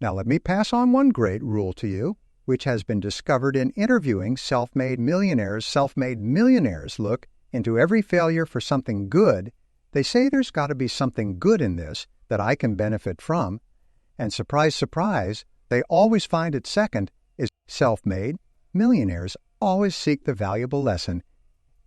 Now let me pass on one great rule to you, which has been discovered in interviewing self-made millionaires. Self-made millionaires look into every failure for something good. They say there's got to be something good in this that I can benefit from. And surprise, surprise, they always find it. Second is self-made millionaires always seek the valuable lesson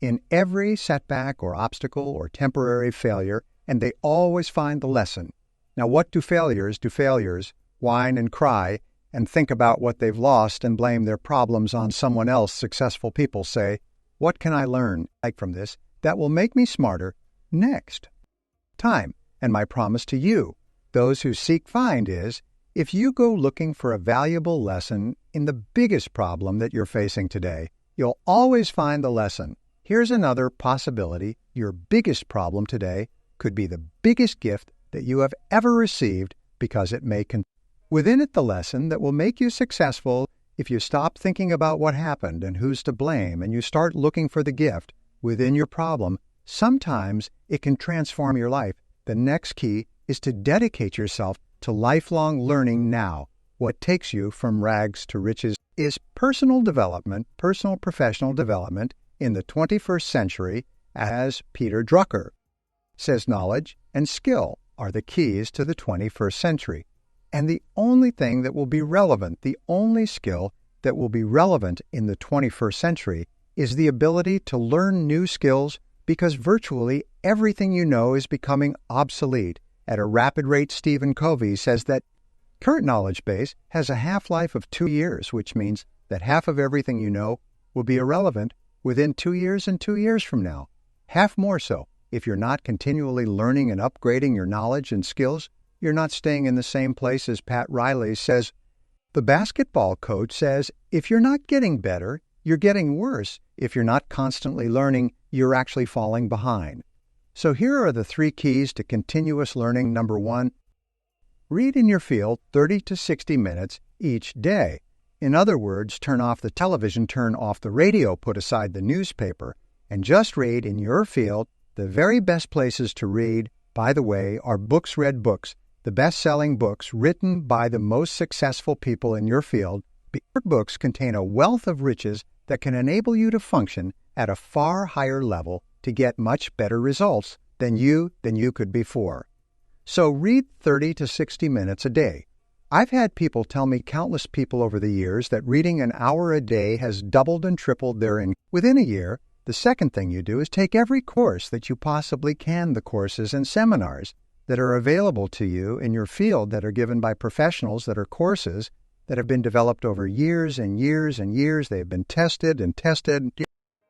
in every setback or obstacle or temporary failure, and they always find the lesson. Now, what do failures? Do failures whine and cry and think about what they've lost and blame their problems on someone else? Successful people say, what can I learn from this that will make me smarter next time? And my promise to you, those who seek find, is if you go looking for a valuable lesson in the biggest problem that you're facing today, you'll always find the lesson. Here's another possibility. Your biggest problem today could be the biggest gift that you have ever received, because it may contain within it the lesson that will make you successful. If you stop thinking about what happened and who's to blame, and you start looking for the gift within your problem, sometimes it can transform your life. The next key is to dedicate yourself to lifelong learning now. What takes you from rags to riches is personal development, personal professional development in the 21st century. As Peter Drucker says, knowledge and skill are the keys to the 21st century. And the only thing that will be relevant, the only skill that will be relevant in the 21st century is the ability to learn new skills, because virtually everything you know is becoming obsolete at a rapid rate. Stephen Covey says that current knowledge base has a half-life of 2 years, which means that half of everything you know will be irrelevant within 2 years and 2 years from now. Half more so. If you're not continually learning and upgrading your knowledge and skills, you're not staying in the same place. As Pat Riley says, the basketball coach says, if you're not getting better, you're getting worse. If you're not constantly learning, you're actually falling behind. So here are the 3 keys to continuous learning. Number 1, read in your field 30 to 60 minutes each day. In other words, turn off the television, turn off the radio, put aside the newspaper, and just read in your field. The very best places to read, by the way, are books, read books, the best-selling books written by the most successful people in your field. Your books contain a wealth of riches that can enable you to function at a far higher level to get much better results than you could before. So read 30 to 60 minutes a day. I've had people tell me, countless people over the years, that reading an hour a day has doubled and tripled their income within a year. The second thing you do is take every course that you possibly can, the courses and seminars that are available to you in your field that are given by professionals, that are courses that have been developed over years and years and years. They have been tested and tested.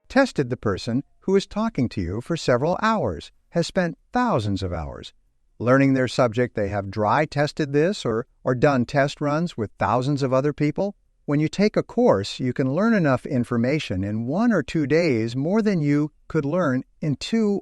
Tested. The person who is talking to you for several hours has spent thousands of hours learning their subject. They have dry tested this or done test runs with thousands of other people. When you take a course, you can learn enough information in 1 or 2 days, more than you could learn in 2,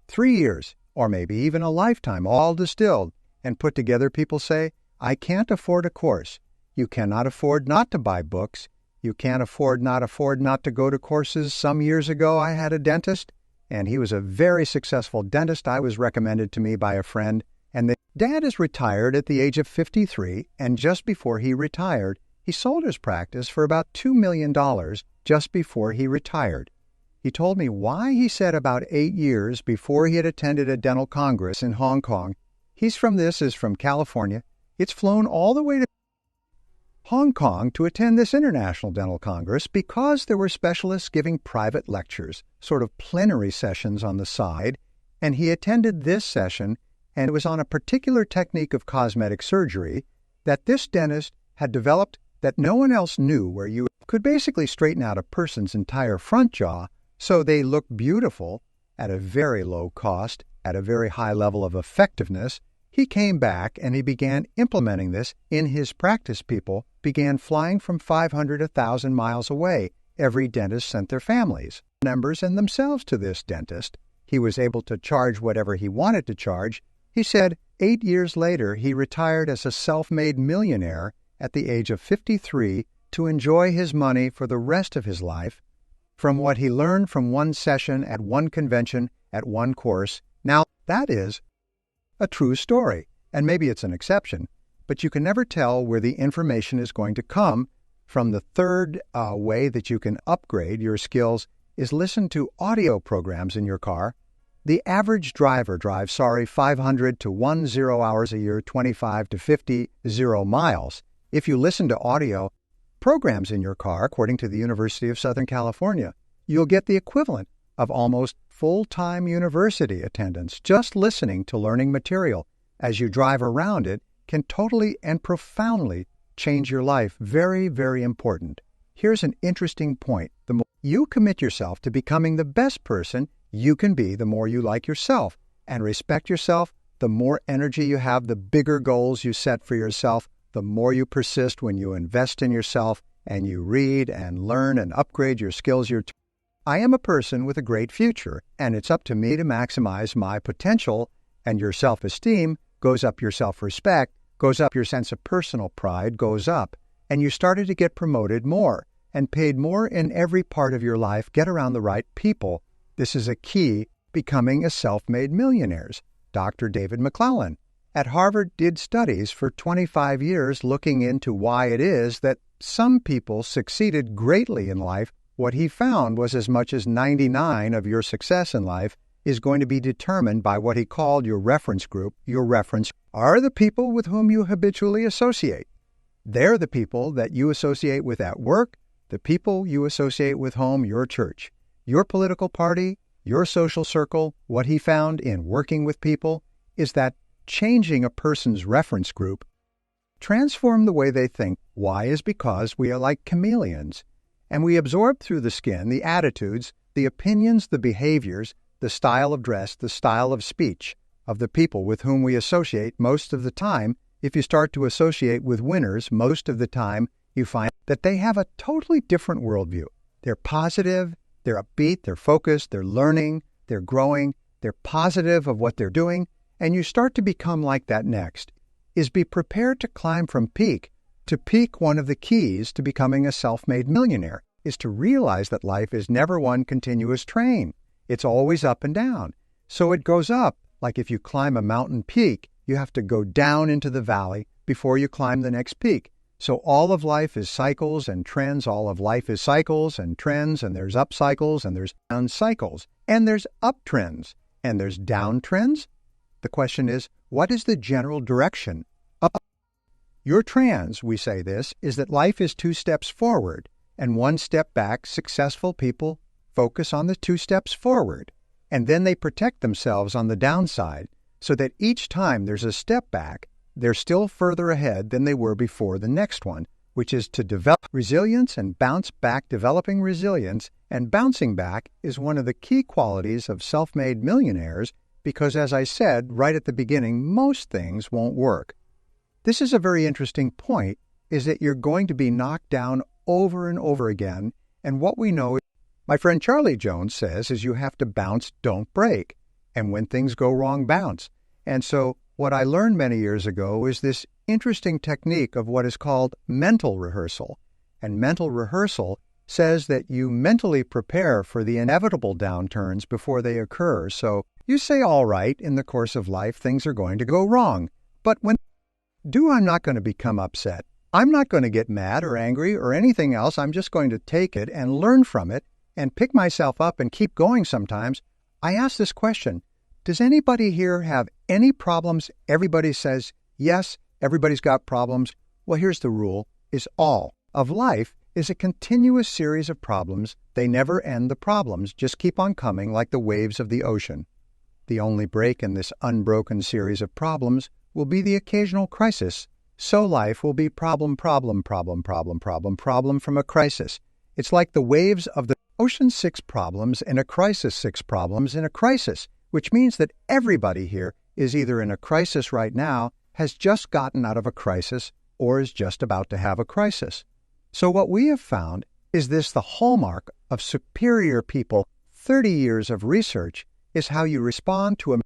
3 years, or maybe even a lifetime, all distilled and put together. People say, I can't afford a course. You cannot afford not to buy books. You can't afford not to go to courses. Some years ago, I had a dentist, and he was a very successful dentist. I was recommended to me by a friend, and the dad is retired at the age of 53, and just before he retired, he sold his practice for about $2 million just before he retired. He told me why. He said about 8 years before he had attended a dental congress in Hong Kong. Is from California. It's flown all the way to Hong Kong to attend this international dental congress because there were specialists giving private lectures, sort of plenary sessions on the side, and he attended this session, and it was on a particular technique of cosmetic surgery that this dentist had developed that no one else knew, where you could basically straighten out a person's entire front jaw so they look beautiful at a very low cost, at a very high level of effectiveness. He came back and he began implementing this in his practice. People began flying from 500 to 1,000 miles away. Every dentist sent their families, members, and themselves to this dentist. He was able to charge whatever he wanted to charge. He said 8 years later, he retired as a self-made millionaire at the age of 53 to enjoy his money for the rest of his life from what he learned from one session at one convention at one course. Now, that is a true story, and maybe it's an exception, but you can never tell where the information is going to come from. The third way that you can upgrade your skills is listen to audio programs in your car. The average driver drives, 500 to 10 hours a year, 25 to 50 miles. If you listen to audio programs in your car, according to the University of Southern California, you'll get the equivalent of almost full-time university attendance just listening to learning material as you drive around. It can totally and profoundly change your life. Very, very important. Here's an interesting point. The more you commit yourself to becoming the best person you can be, the more you like yourself and respect yourself, the more energy you have, the bigger goals you set for yourself, the more you persist when you invest in yourself and you read and learn and upgrade your skills. I am a person with a great future, and it's up to me to maximize my potential, and your self-esteem goes up, your self-respect goes up, your sense of personal pride goes up, and you started to get promoted more and paid more in every part of your life. Get around the right people. This is a key becoming a self-made millionaires. Dr. David McClellan at Harvard did studies for 25 years looking into why it is that some people succeeded greatly in life. What he found was as much as 99% of your success in life is going to be determined by what he called your reference group. Your reference are the people with whom you habitually associate. They're the people that you associate with at work, the people you associate with home, your church, your political party, your social circle. What he found in working with people is that changing a person's reference group transform the way they think. Why? Is because we are like chameleons, and we absorb through the skin the attitudes, the opinions, the behaviors, the style of dress, the style of speech of the people with whom we associate. Most of the time, if you start to associate with winners, most of the time you find that they have a totally different worldview. They're positive, they're upbeat, they're focused, they're learning, they're growing, they're positive of what they're doing, and you start to become like that. Next is be prepared to climb from peak to peak. One of the keys to becoming a self-made millionaire is to realize that life is never one continuous train. It's always up and down. So it goes up. Like if you climb a mountain peak, you have to go down into the valley before you climb the next peak. So all of life is cycles and trends. All of life is cycles and trends, and there's up cycles and there's down cycles, and there's up trends and there's down trends. The question is, what is the general direction? Up. Your trends, we say this, is that life is 2 steps forward and 1 step back. Successful people focus on the 2 steps forward, and then they protect themselves on the downside so that each time there's a step back, they're still further ahead than they were before the next one, which is to develop resilience and bounce back. Developing resilience and bouncing back is one of the key qualities of self-made millionaires because, as I said right at the beginning, most things won't work. This is a very interesting point, is that you're going to be knocked down over and over again, and what we know, my friend Charlie Jones says, is you have to bounce, don't break. And when things go wrong, bounce. And so what I learned many years ago is this interesting technique of what is called mental rehearsal. And mental rehearsal says that you mentally prepare for the inevitable downturns before they occur. So you say, all right, in the course of life, things are going to go wrong. But I'm not going to become upset. I'm not going to get mad or angry or anything else. I'm just going to take it and learn from it and pick myself up and keep going. Sometimes I ask this question, does anybody here have any problems? Everybody says, yes, everybody's got problems. Well, here's the rule, is all of life is a continuous series of problems. They never end. The problems just keep on coming like the waves of the ocean. The only break in this unbroken series of problems will be the occasional crisis. So life will be problem from a crisis. It's like the waves of the ocean, 6 problems in a crisis, 6 problems in a crisis, which means that everybody here is either in a crisis right now, has just gotten out of a crisis, or is just about to have a crisis. So what we have found is this: the hallmark of superior people, 30 years of research, is how you respond to a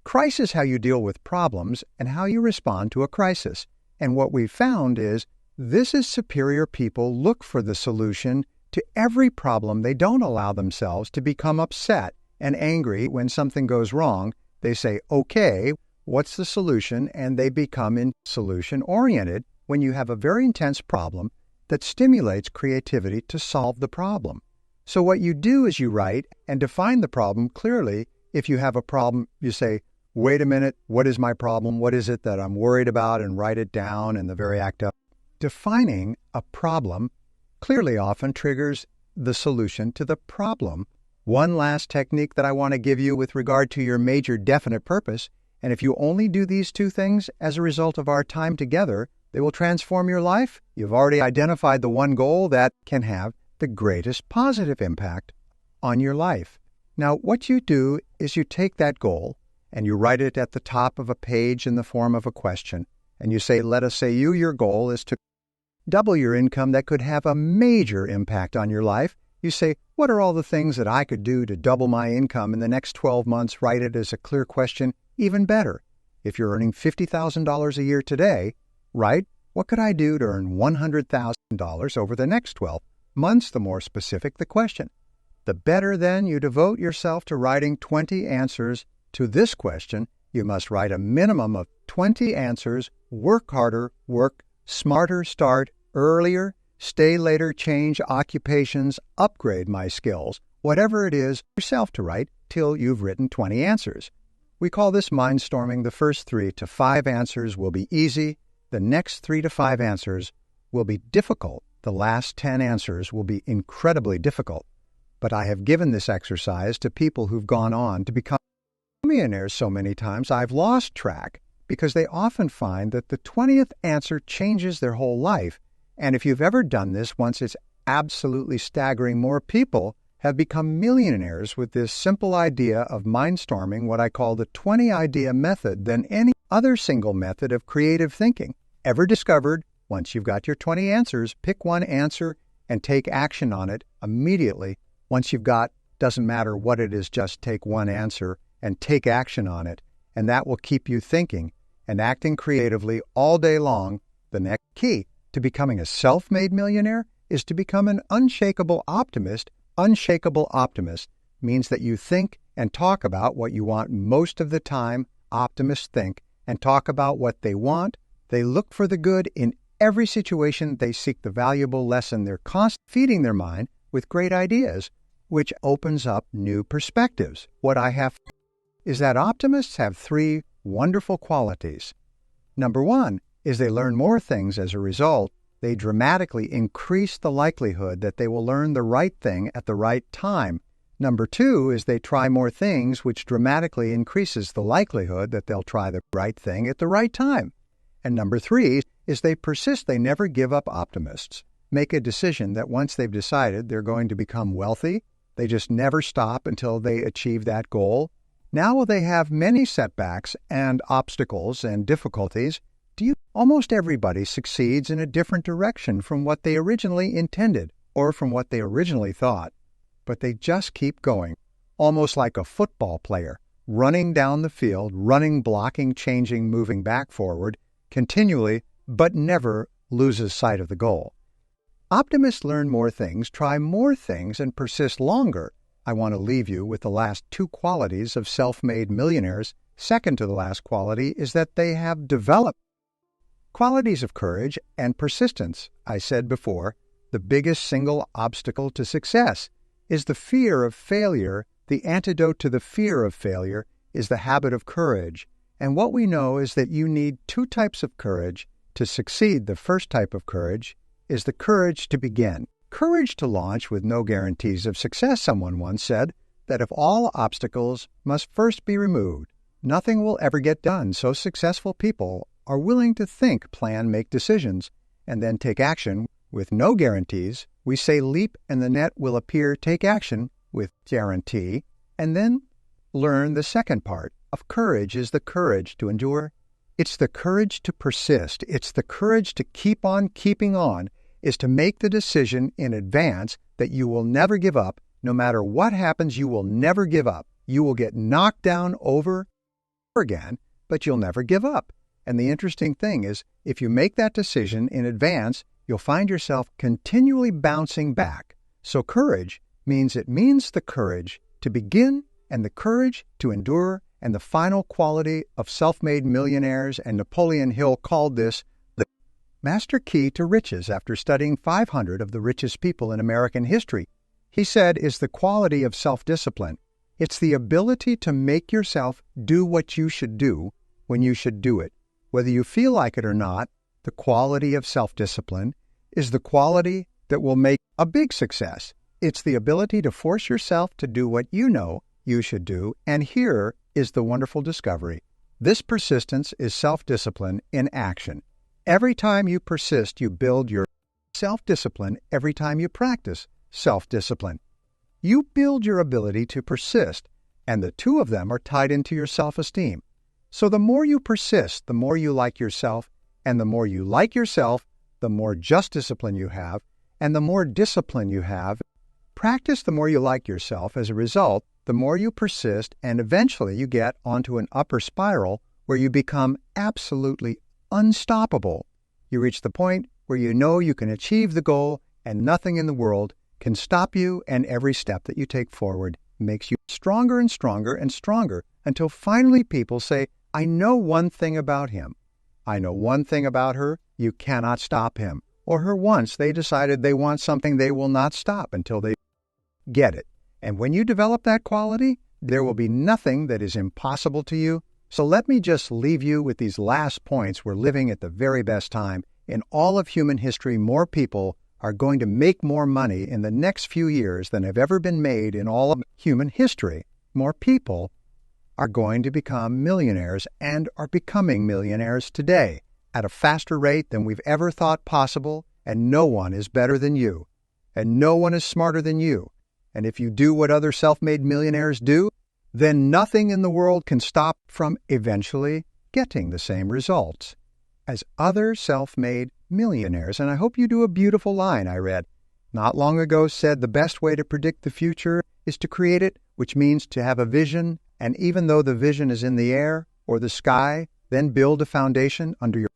crisis, how you deal with problems, and how you respond to a crisis. And what we found is this is superior people look for the solution to every problem. They don't allow themselves to become upset and angry when something goes wrong. They say, okay, what's the solution, and they become solution-oriented when you have a very intense problem that stimulates creativity to solve the problem. So what you do is you write and define the problem clearly. If you have a problem, you say, wait a minute, what is my problem? What is it that I'm worried about? And write it down in the very act of defining a problem clearly often triggers the solution to the problem. One last technique that I want to give you with regard to your major definite purpose, and if you only do these two things as a result of our time together, they will transform your life. You've already identified the one goal that can have the greatest positive impact on your life. Now, what you do is you take that goal and you write it at the top of a page in the form of a question. And you say, let us say your goal is to double your income that could have a major impact on your life. You say, what are all the things that I could do to double my income in the next 12 months? Write it as a clear question, even better. If you're earning $50,000 a year today, write, what could I do to earn $100,000 over the next 12 months? The more specific the question. The better then you devote yourself to writing 20 answers to this question. You must write a minimum of 20 answers. Work harder, work smarter, start earlier, stay later, change occupations, upgrade my skills. Whatever it is, yourself to write till you've written 20 answers. We call this mindstorming. The first 3 to 5 answers will be easy. The next 3 to 5 answers will be difficult. The last 10 answers will be incredibly difficult. But I have given this exercise to people who've gone on to become millionaires so many times I've lost track, because they often find that the 20th answer changes their whole life. And if you've ever done this once, it's absolutely staggering. More people have become millionaires with this simple idea of mindstorming, what I call the 20-idea method, than any other single method of creative thinking ever discovered. Once you've got your 20 answers, pick one answer and take action on it immediately. Once you've got, doesn't matter what it is, just take one answer and take action on it. And that will keep you thinking and acting creatively all day long. The next key to becoming a self-made millionaire is to become an unshakable optimist. Unshakable optimist means that you think and talk about what you want most of the time. Optimists think and talk about what they want. They look for the good in every situation. They seek the valuable lesson. They're constantly feeding their mind with great ideas, which opens up new perspectives. What I have is that optimists have 3 wonderful qualities. Number 1 is they learn more things as a result. They dramatically increase the likelihood that they will learn the right thing at the right time. Number 2 is they try more things, which dramatically increases the likelihood that they'll try the right thing at the right time. And number 3 is they persist. They never give up. Optimists make a decision that once they've decided they're going to become wealthy, they just never stop until they achieve that goal. Now will they have many setbacks and obstacles and difficulties? Almost everybody succeeds in a different direction from what they originally intended or from what they originally thought. But they just keep going, almost like a football player, running down the field, running, blocking, changing, moving back, forward, continually, but never loses sight of the goal. Optimists learn more things, try more things, and persist longer. I want to leave you with the last 2 qualities of self-made millionaires. Second to the last quality is that they have developed qualities of courage and persistence. I said before, the biggest single obstacle to success is the fear of failure. The antidote to the fear of failure is the habit of courage. And what we know is that you need 2 types of courage to succeed. The first type of courage is the courage to begin. Courage to launch with no guarantees of success. Someone once said that if all obstacles must first be removed, nothing will ever get done. So successful people are willing to think, plan, make decisions, and then take action with no guarantees. We say leap and the net will appear. Take action with guarantee, and then learn the second part of courage is the courage to endure. It's the courage to persist. It's the courage to keep on keeping on, is to make the decision in advance that you will never give up. No matter what happens, you will never give up. You will get knocked down over again, but you'll never give up. And the interesting thing is, if you make that decision in advance, you'll find yourself continually bouncing back. So courage means the courage to begin and the courage to endure And the final quality of self-made millionaires, and Napoleon Hill called this the master key to riches after studying 500 of the richest people in American history, he said, is the quality of self-discipline. It's the ability to make yourself do what you should do when you should do it. Whether you feel like it or not, the quality of self-discipline is the quality that will make a big success. It's the ability to force yourself to do what you know you should do, and here is the wonderful discovery. This persistence is self-discipline in action. Every time you persist, you build your self-discipline. Every time you practice self-discipline, you build your ability to persist, and the two of them are tied into your self-esteem. So the more you persist, the more you like yourself, and the more you like yourself, the more just discipline you have, and the more discipline you have. Practice the more you like yourself. As a result, the more you persist, and eventually you get onto an upper spiral where you become absolutely unstoppable. You reach the point where you know you can achieve the goal, and nothing in the world can stop you, and every step that you take forward makes you stronger and stronger and stronger until finally people say, I know one thing about him. I know one thing about her. You cannot stop him or her. Once they decided they want something, they will not stop until they get it. And when you develop that quality, there will be nothing that is impossible to you. So let me just leave you with these last points. We're living at the very best time in all of human history. More people are going to make more money in the next few years than have ever been made in all of human history. More people are going to become millionaires and are becoming millionaires today at a faster rate than we've ever thought possible, and no one is better than you, and no one is smarter than you. And if you do what other self-made millionaires do, then nothing in the world can stop from eventually getting the same results as other self-made millionaires. And I hope you do. A beautiful line I read not long ago said the best way to predict the future is to create it, which means to have a vision, and even though the vision is in the air or the sky, then build a foundation under your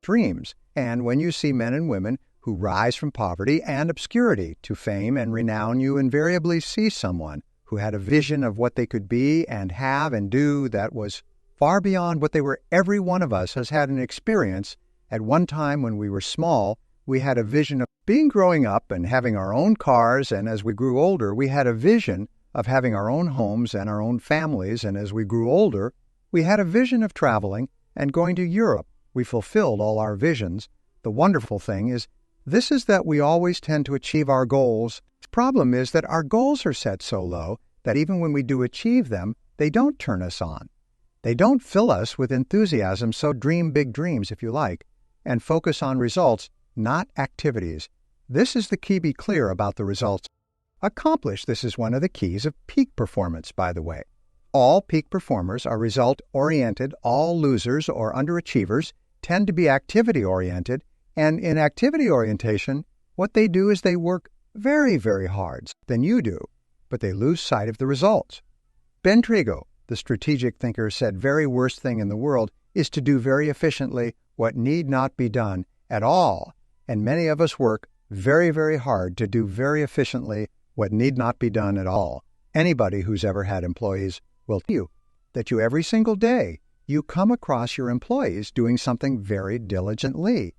dreams. And when you see men and women who rise from poverty and obscurity to fame and renown, you invariably see someone who had a vision of what they could be and have and do that was far beyond what they were. Every one of us has had an experience at one time when we were small. We had a vision of being growing up and having our own cars, and as we grew older, we had a vision of having our own homes and our own families, and as we grew older, we had a vision of traveling and going to Europe. We fulfilled all our visions. The wonderful thing is that we always tend to achieve our goals. The problem is that our goals are set so low that even when we do achieve them, they don't turn us on. They don't fill us with enthusiasm. So dream big dreams, if you like, and focus on results, not activities. This is the key. Be clear about the results accomplished. This is one of the keys of peak performance, by the way. All peak performers are result-oriented. All losers or underachievers tend to be activity-oriented. And in activity orientation, what they do is they work very, very hard than you do, but they lose sight of the results. Ben Trigo, the strategic thinker, said very worst thing in the world is to do very efficiently what need not be done at all. And many of us work very, very hard to do very efficiently what need not be done at all. Anybody who's ever had employees will tell you that you every single day you come across your employees doing something very diligently.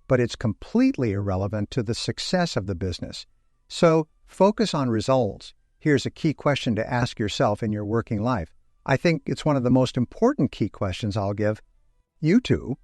But it's completely irrelevant to the success of the business. So focus on results. Here's a key question to ask yourself in your working life. I think it's one of the most important key questions I'll give you two.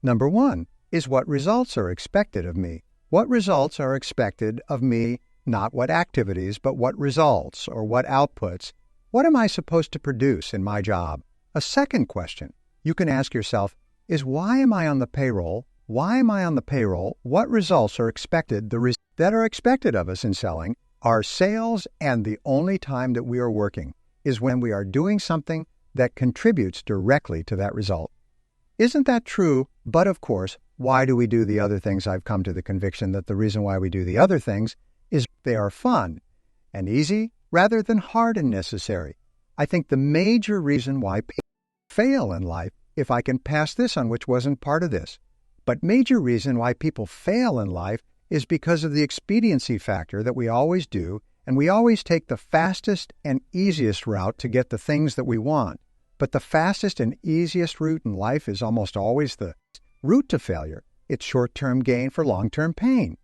Number one is, what results are expected of me? What results are expected of me? Not what activities, but what results or what outputs. What am I supposed to produce in my job? A second question you can ask yourself is, why am I on the payroll? Why am I on the payroll? What results are expected? That are expected of us in selling are sales, and the only time that we are working is when we are doing something that contributes directly to that result. Isn't that true? But of course, why do we do the other things? I've come to the conviction that the reason why we do the other things is they are fun and easy rather than hard and necessary. I think the major reason why people fail in life, if I can pass this on, which wasn't part of this, but major reason why people fail in life is because of the expediency factor that we always do, And we always take the fastest and easiest route to get the things that we want. But the fastest and easiest route in life is almost always the route to failure. It's short-term gain for long-term pain.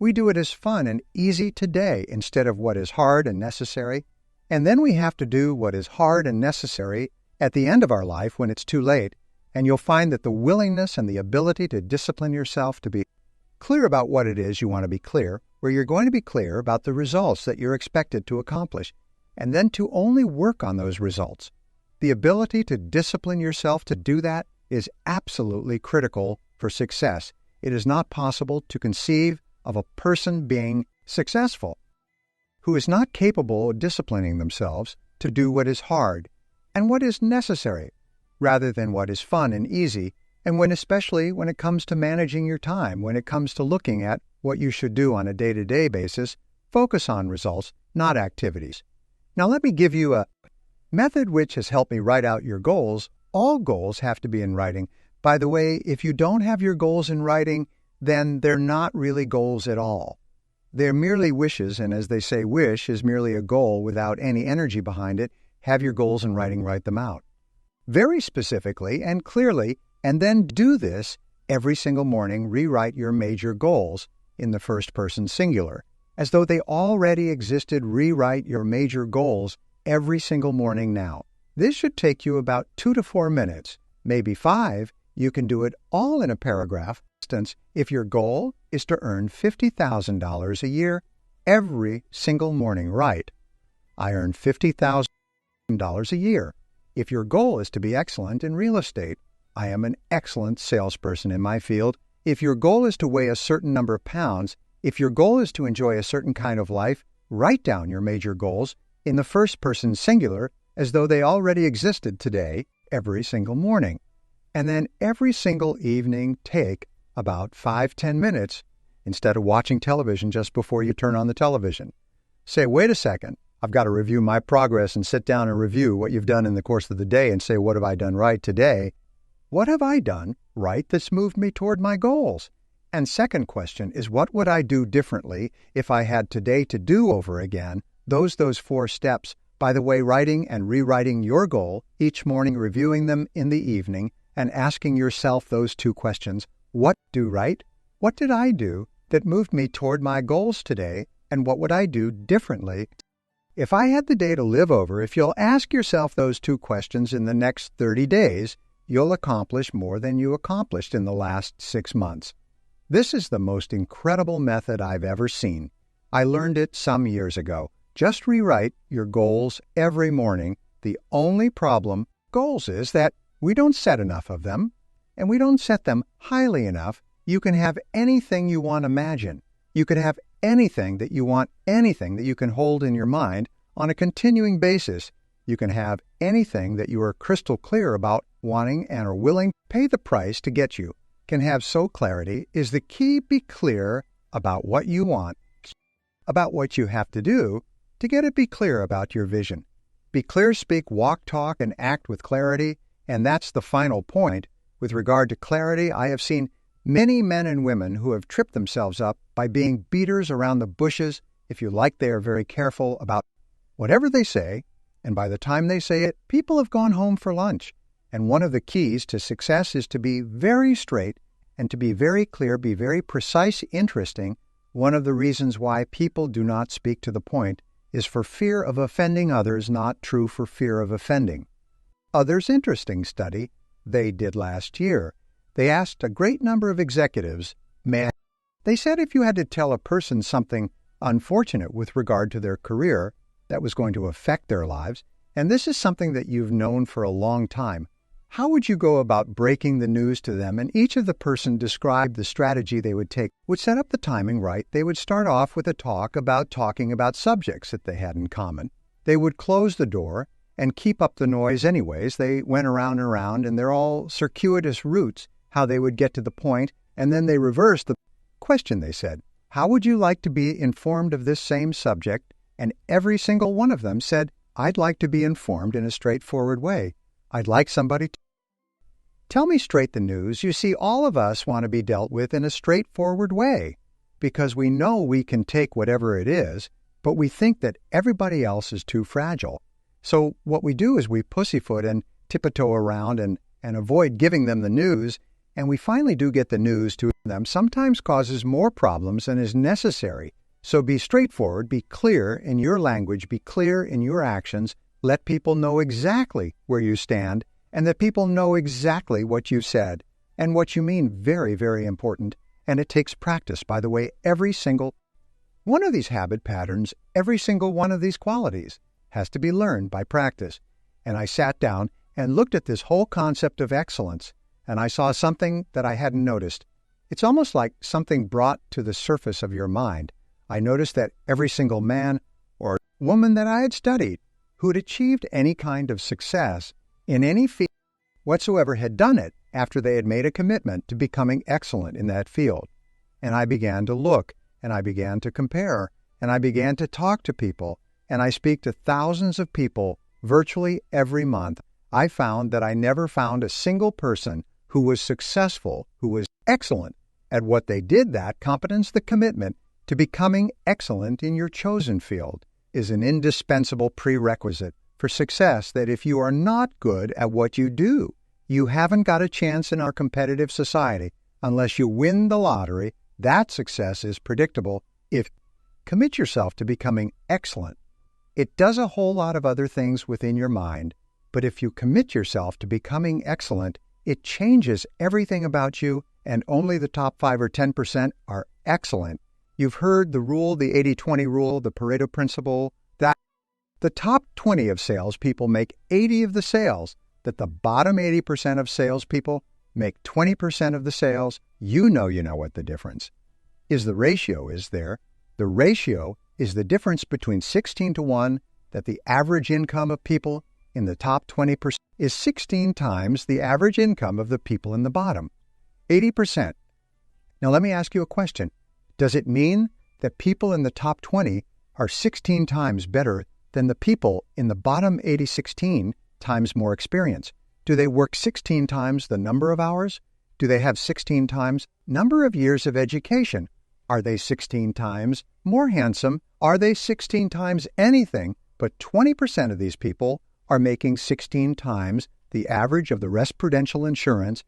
We do it as fun and easy today instead of what is hard and necessary. And then we have to do what is hard and necessary at the end of our life when it's too late. And you'll find that the willingness and the ability to discipline yourself to be clear about what it is you want to be clear, where you're going to be clear about the results that you're expected to accomplish, and then to only work on those results. The ability to discipline yourself to do that is absolutely critical for success. It is not possible to conceive of a person being successful who is not capable of disciplining themselves to do what is hard and what is necessary, rather than what is fun and easy, and especially when it comes to managing your time, when it comes to looking at what you should do on a day-to-day basis, focus on results, not activities. Now let me give you a method which has helped me write out your goals. All goals have to be in writing. By the way, if you don't have your goals in writing, then they're not really goals at all. They're merely wishes, and as they say, wish is merely a goal without any energy behind it. Have your goals in writing, write them out very specifically and clearly, and then do this every single morning. Rewrite your major goals in the first person singular, as though they already existed. Rewrite your major goals every single morning now. This should take you about 2 to 4 minutes, maybe 5. You can do it all in a paragraph. For instance, if your goal is to earn $50,000 a year every single morning, write, I earn $50,000 a year. If your goal is to be excellent in real estate, I am an excellent salesperson in my field. If your goal is to weigh a certain number of pounds, if your goal is to enjoy a certain kind of life, write down your major goals in the first person singular as though they already existed today every single morning. And then every single evening, take about 5-10 minutes instead of watching television just before you turn on the television. Say, wait a second, I've got to review my progress, and sit down and review what you've done in the course of the day and say, what have I done right today? What have I done right that's moved me toward my goals? And second question is, what would I do differently if I had today to do over again? Those 4 steps. By the way, writing and rewriting your goal each morning, reviewing them in the evening, and asking yourself those 2 questions. What do right? What did I do that moved me toward my goals today? And what would I do differently if I had the day to live over? If you'll ask yourself those 2 questions in the next 30 days, you'll accomplish more than you accomplished in the last 6 months. This is the most incredible method I've ever seen. I learned it some years ago. Just rewrite your goals every morning. The only problem with goals is that we don't set enough of them, and we don't set them highly enough. You can have anything you want to imagine. You can have anything that you want, anything that you can hold in your mind on a continuing basis. You can have anything that you are crystal clear about wanting and are willing to pay the price to get you. Can have so clarity is the key. Be clear about what you want, about what you have to do to get it. Be clear about your vision. Be clear, speak, walk, talk, and act with clarity. And that's the final point. With regard to clarity, I have seen many men and women who have tripped themselves up by being beaters around the bushes. If you like, they are very careful about whatever they say, and by the time they say it, people have gone home for lunch. And one of the keys to success is to be very straight and to be very clear, be very precise, interesting. One of the reasons why people do not speak to the point is for fear of offending others, not true for fear of offending others. Interesting study they did last year. They asked a great number of executives, they said if you had to tell a person something unfortunate with regard to their career that was going to affect their lives, and this is something that you've known for a long time, how would you go about breaking the news to them? And each of the person described the strategy they would take, would set up the timing right. They would start off with a talking about subjects that they had in common. They would close the door and keep up the noise anyways. They went around and around, and they're all circuitous routes, how they would get to the point, and then they reversed the question. They said, how would you like to be informed of this same subject? And every single one of them said, I'd like to be informed in a straightforward way. I'd like somebody to tell me straight the news. You see, all of us want to be dealt with in a straightforward way because we know we can take whatever it is but we think that everybody else is too fragile. So what we do is we pussyfoot and tiptoe around and avoid giving them the news, and we finally do get the news to them, sometimes causes more problems than is necessary. So be straightforward, be clear in your language, be clear in your actions, let people know exactly where you stand, and that people know exactly what you said and what you mean. Very, very important. And it takes practice, by the way. Every single one of these habit patterns, every single one of these qualities has to be learned by practice. And I sat down and looked at this whole concept of excellence, and I saw something that I hadn't noticed. It's almost like something brought to the surface of your mind. I noticed that every single man or woman that I had studied who had achieved any kind of success in any field whatsoever had done it after they had made a commitment to becoming excellent in that field. And I began to look, and I began to compare, and I began to talk to people, and I speak to thousands of people virtually every month. I found that I never found a single person who was successful, who was excellent at what they did. That competence, the commitment to becoming excellent in your chosen field, is an indispensable prerequisite for success, that if you are not good at what you do, you haven't got a chance in our competitive society unless you win the lottery. That success is predictable. If commit yourself to becoming excellent, it does a whole lot of other things within your mind, but if you commit yourself to becoming excellent, it changes everything about you, and only the top 5 or 10% are excellent. You've heard the rule, the 80-20 rule, the Pareto principle, that the top 20 of salespeople make 80 of the sales, that the bottom 80% of salespeople make 20% of the sales. You know what the difference is. The ratio is there. The ratio is the difference between 16 to 1, that the average income of people in the top 20% is 16 times the average income of the people in the bottom 80%. Now let me ask you a question. Does it mean that people in the top 20 are 16 times better than the people in the bottom 16 times more experience? Do they work 16 times the number of hours? Do they have 16 times number of years of education? Are they 16 times more handsome? Are they 16 times anything? But 20% of these people are making 16 times the average of the rest. Prudential Insurance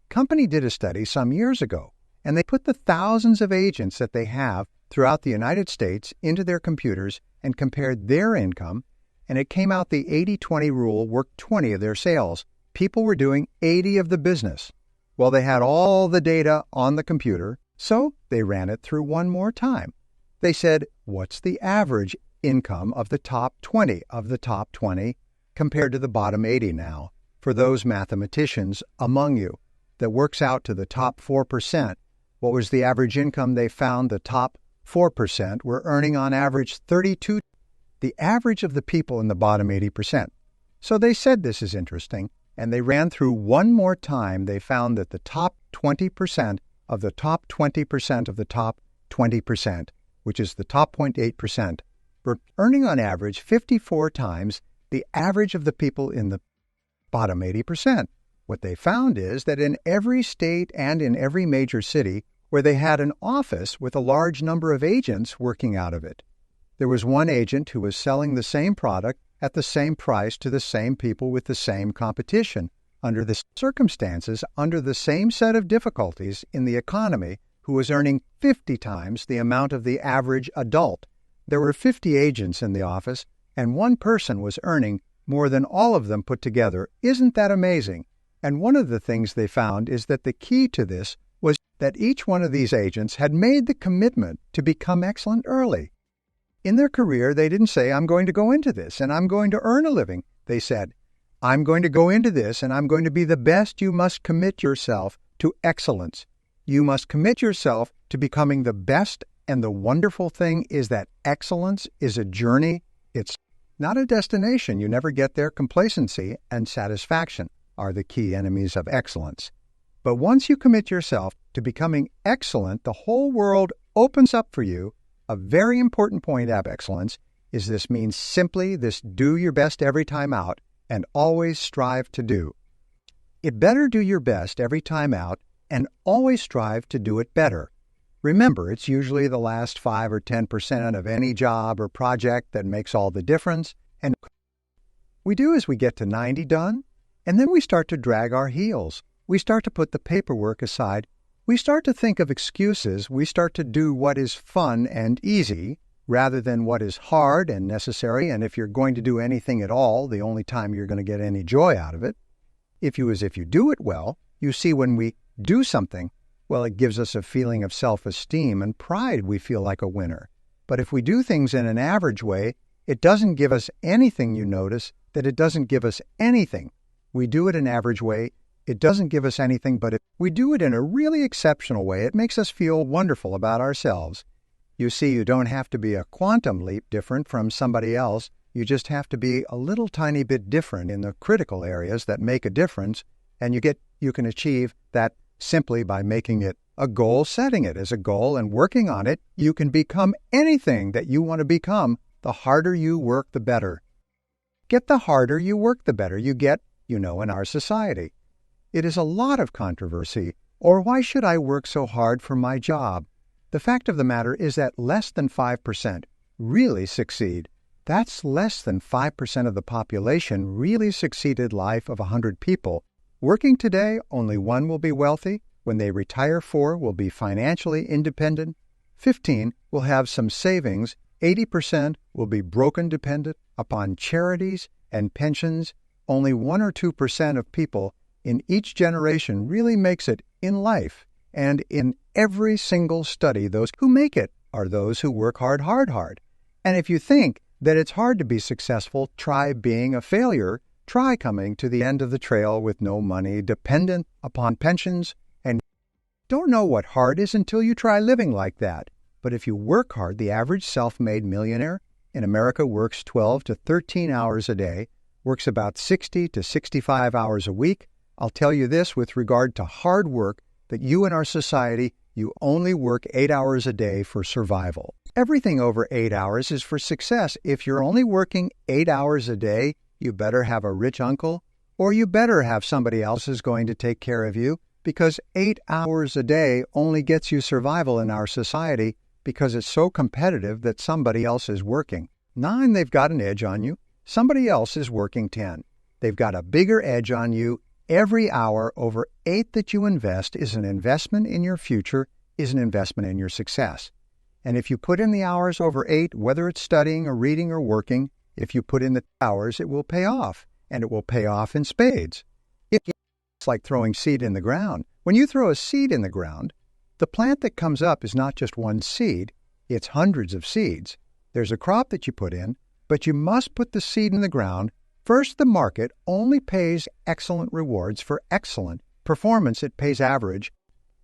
Company did a study some years ago, and they put the thousands of agents that they have throughout the United States into their computers and compared their income, and it came out the 80-20 rule worked 20 of their sales. People were doing 80 of the business. Well, they had all the data on the computer, so they ran it through one more time. They said, what's the average income of the top 20 compared to the bottom 80 now? For those mathematicians among you, that works out to the top 4%. What was the average income? They found the top 4% were earning on average 32, the average of the people in the bottom 80%. So they said this is interesting, and they ran through one more time. They found that the top 20% of the top 20% of the top 20%, which is the top 0.8%, were earning on average 54 times the average of the people in the bottom 80%. What they found is that in every state and in every major city where they had an office with a large number of agents working out of it, there was one agent who was selling the same product at the same price to the same people with the same competition, under the circumstances, under the same set of difficulties in the economy, who was earning 50 times the amount of the average adult. There were 50 agents in the office, and one person was earning more than all of them put together. Isn't that amazing? And one of the things they found is that the key to this was that each one of these agents had made the commitment to become excellent early. In their career, they didn't say, I'm going to go into this and I'm going to earn a living. They said, I'm going to go into this and I'm going to be the best. You must commit yourself to excellence. You must commit yourself to becoming the best. And the wonderful thing is that excellence is a journey. It's not a destination. You never get there. Complacency and satisfaction are the key enemies of excellence. But once you commit yourself to becoming excellent, the whole world opens up for you. A very important point of excellence is this means simply this: do your best every time out and always strive to do. It better do your best every time out and always strive to do it better. Remember, it's usually the last 5 or 10% of any job or project that makes all the difference. And we do is we get to 90 done, and then we start to drag our heels. We start to put the paperwork aside. We start to think of excuses. We start to do what is fun and easy rather than what is hard and necessary. And if you're going to do anything at all, the only time you're going to get any joy out of it. If you do it well, you see when we do something, well, it gives us a feeling of self-esteem and pride. We feel like a winner. But if we do things in an average way, it doesn't give us anything. You notice that it doesn't give us anything. We do it an average way. It doesn't give us anything, but if we do it in a really exceptional way, it makes us feel wonderful about ourselves. You see, you don't have to be a quantum leap different from somebody else. You just have to be a little tiny bit different in the critical areas that make a difference, and you can achieve that simply by making it a goal, setting it as a goal, and working on it. You can become anything that you want to become. The harder you work, the better. The harder you work, the better you get, in our society. It is a lot of controversy, or why should I work so hard for my job? The fact of the matter is that less than 5% really succeed. That's less than 5% of the population really succeeded life of 100 people. Working today, only one will be wealthy. When they retire, 4 will be financially independent. 15 will have some savings. 80% will be broken dependent upon charities and pensions. Only 1 or 2% of people in each generation really makes it in life. And in every single study, those who make it are those who work hard. And if you think that it's hard to be successful, try being a failure. Try coming to the end of the trail with no money, dependent upon pensions, and don't know what hard is until you try living like that. But if you work hard, the average self-made millionaire in America works 12 to 13 hours a day, works about 60 to 65 hours a week. I'll tell you this with regard to hard work, that you in our society, you only work 8 hours a day for survival. Everything over 8 hours is for success. If you're only working 8 hours a day, you better have a rich uncle, or you better have somebody else who's going to take care of you, because 8 hours a day only gets you survival in our society because it's so competitive that somebody else is working. 9, they've got an edge on you. Somebody else is working 10. They've got a bigger edge on you. Every hour over 8 that you invest is an investment in your future, is an investment in your success. And if you put in the hours over 8, whether it's studying or reading or working, if you put in the hours, it will pay off, and it will pay off in spades. It's like throwing seed in the ground. When you throw a seed in the ground, the plant that comes up is not just one seed, it's hundreds of seeds. There's a crop that you put in, but you must put the seed in the ground. First, the market only pays excellent rewards for excellent performance. It pays average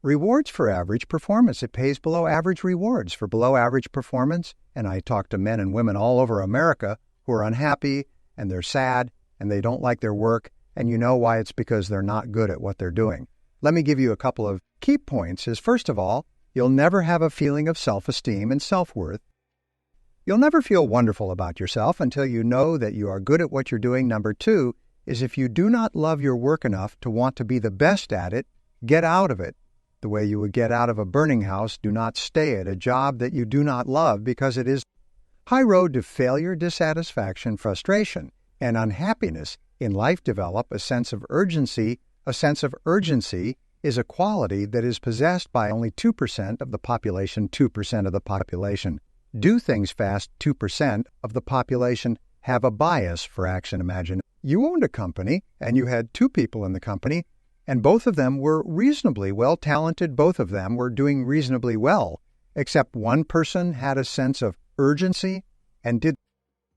rewards for average performance. It pays below average rewards for below average performance. And I talk to men and women all over America who are unhappy and they're sad and they don't like their work. And you know why? It's because they're not good at what they're doing. Let me give you a couple of key points. First of all, you'll never have a feeling of self-esteem and self-worth. You'll never feel wonderful about yourself until you know that you are good at what you're doing. Number 2 is if you do not love your work enough to want to be the best at it, get out of it. The way you would get out of a burning house, do not stay at a job that you do not love, because it is high road to failure, dissatisfaction, frustration, and unhappiness in life. Develop a sense of urgency. A sense of urgency is a quality that is possessed by only 2% of the population. 2% of the population do things fast. 2% of the population have a bias for action. Imagine you owned a company and you had 2 people in the company, and both of them were reasonably well talented. Both of them were doing reasonably well, except one person had a sense of urgency and did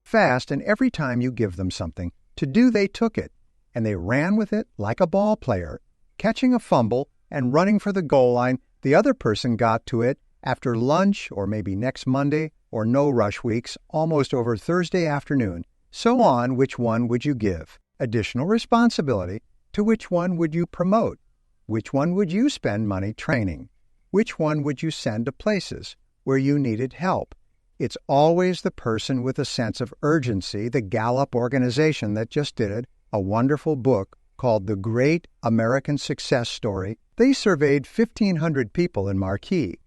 fast, and every time you give them something to do, they took it and they ran with it like a ball player, catching a fumble and running for the goal line. The other person got to it after lunch, or maybe next Monday, or no rush weeks, almost over Thursday afternoon. So on, which one would you give additional responsibility? To which one would you promote? Which one would you spend money training? Which one would you send to places where you needed help? It's always the person with a sense of urgency. The Gallup organization that just did it, a wonderful book called The Great American Success Story. They surveyed 1,500 people in Marquee.